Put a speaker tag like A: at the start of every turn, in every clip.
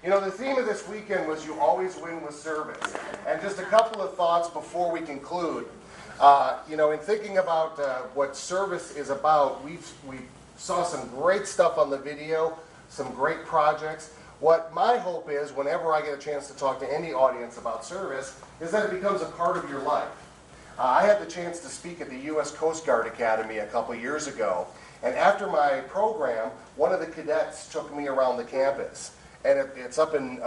A: You know, the theme of this weekend was you always win with service. And just a couple of thoughts before we conclude. You know, in thinking about what service is about, we saw some great stuff on the video, some great projects. What my hope is, whenever I get a chance to talk to any audience about service, is that it becomes a part of your life. I had the chance to speak at the U.S. Coast Guard Academy a couple years ago, and after my program, one of the cadets took me around the campus. And it's up in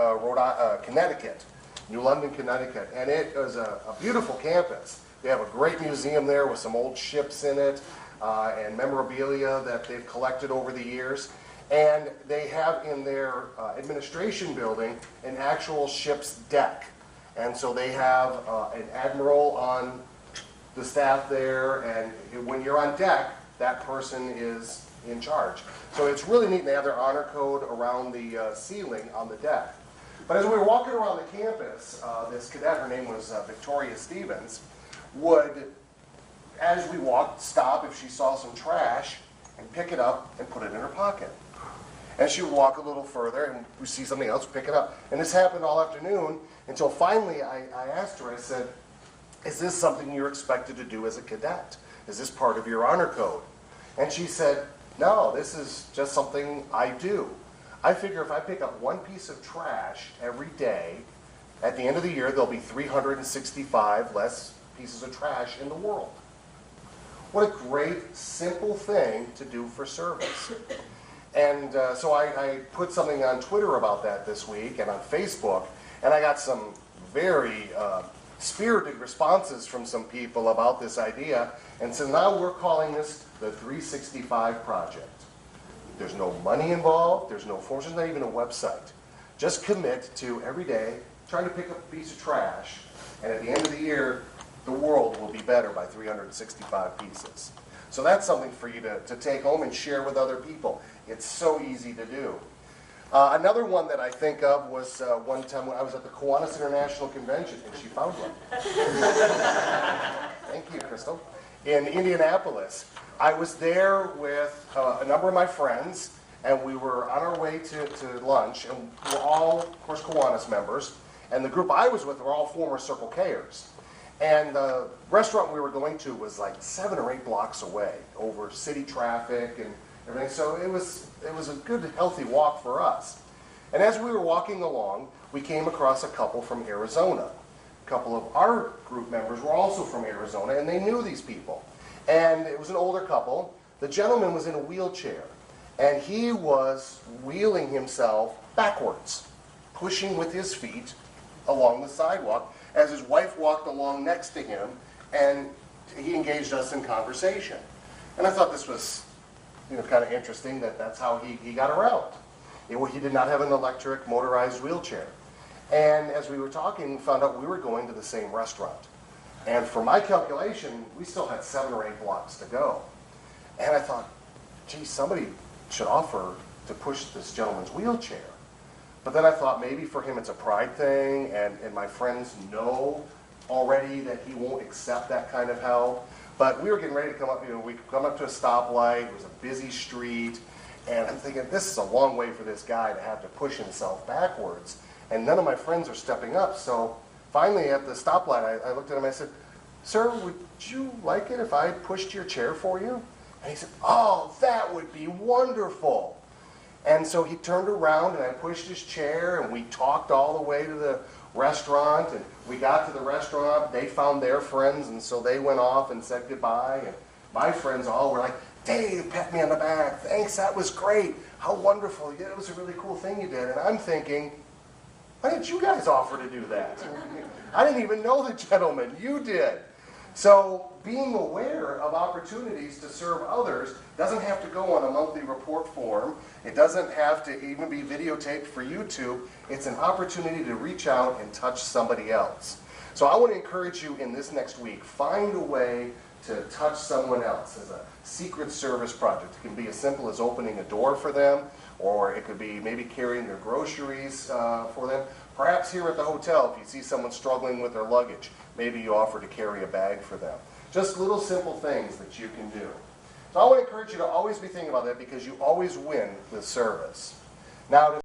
A: Connecticut, New London, Connecticut, and it was a beautiful campus. They have a great museum there with some old ships in it and memorabilia that they've collected over the years. And they have in their administration building an actual ship's deck. And so they have an admiral on the staff there, and when you're on deck, that person is in charge. So it's really neat. They have their honor code around the ceiling on the deck. But as we were walking around the campus, this cadet, her name was Victoria Stevens, would, as we walked, stop if she saw some trash and pick it up and put it in her pocket. And she would walk a little further and we see something else, pick it up. And this happened all afternoon until finally I asked her, I said, is this something you're expected to do as a cadet? Is this part of your honor code? And she said, no, this is just something I do. I figure if I pick up one piece of trash every day, at the end of the year, there'll be 365 less pieces of trash in the world. What a great, simple thing to do for service. And so I put something on Twitter about that this week and on Facebook, and I got some very spirited responses from some people about this idea. And so now we're calling this the 365 Project. There's no money involved, there's no forms, there's not even a website. Just commit to every day trying to pick up a piece of trash, and at the end of the year, the world will be better by 365 pieces. So that's something for you to take home and share with other people. It's so easy to do. Another one that I think of was one time when I was at the Kiwanis International Convention, and she found one. Thank you, Crystal. In Indianapolis. I was there with a number of my friends, and we were on our way to lunch, and we're all, of course, Kiwanis members, and the group I was with were all former Circle K'ers. And the restaurant we were going to was like 7 or 8 blocks away, over city traffic and everything, so it was a good, healthy walk for us. And as we were walking along, we came across a couple from Arizona. A couple of our group members were also from Arizona, and they knew these people. And it was an older couple. The gentleman was in a wheelchair, and he was wheeling himself backwards, pushing with his feet along the sidewalk as his wife walked along next to him, and he engaged us in conversation. And I thought this was, kind of interesting that that's how he got around. He did not have an electric motorized wheelchair. And as we were talking, we found out we were going to the same restaurant. And for my calculation, we still had 7 or 8 blocks to go. And I thought, gee, somebody should offer to push this gentleman's wheelchair. But then I thought maybe for him it's a pride thing, and my friends know already that he won't accept that kind of help. But we were getting ready to come up, we come up to a stoplight, it was a busy street, and I'm thinking, this is a long way for this guy to have to push himself backwards. And none of my friends are stepping up, so finally at the stoplight, I looked at him and I said, sir, would you like it if I pushed your chair for you? And he said, oh, that would be wonderful. And so he turned around and I pushed his chair and we talked all the way to the restaurant, and we got to the restaurant, they found their friends, and so they went off and said goodbye, and my friends all were like, Dave, pat me on the back, thanks, that was great, how wonderful, yeah, it was a really cool thing you did. And I'm thinking, why didn't you guys offer to do that? I didn't even know the gentleman, you did. So being aware of opportunities to serve others doesn't have to go on a monthly report form. It doesn't have to even be videotaped for YouTube. It's an opportunity to reach out and touch somebody else. So I want to encourage you in this next week, find a way to touch someone else as a secret service project. It can be as simple as opening a door for them, or it could be maybe carrying their groceries for them. Perhaps here at the hotel, if you see someone struggling with their luggage, maybe you offer to carry a bag for them. Just little simple things that you can do. So I want to encourage you to always be thinking about that, because you always win with service. Now,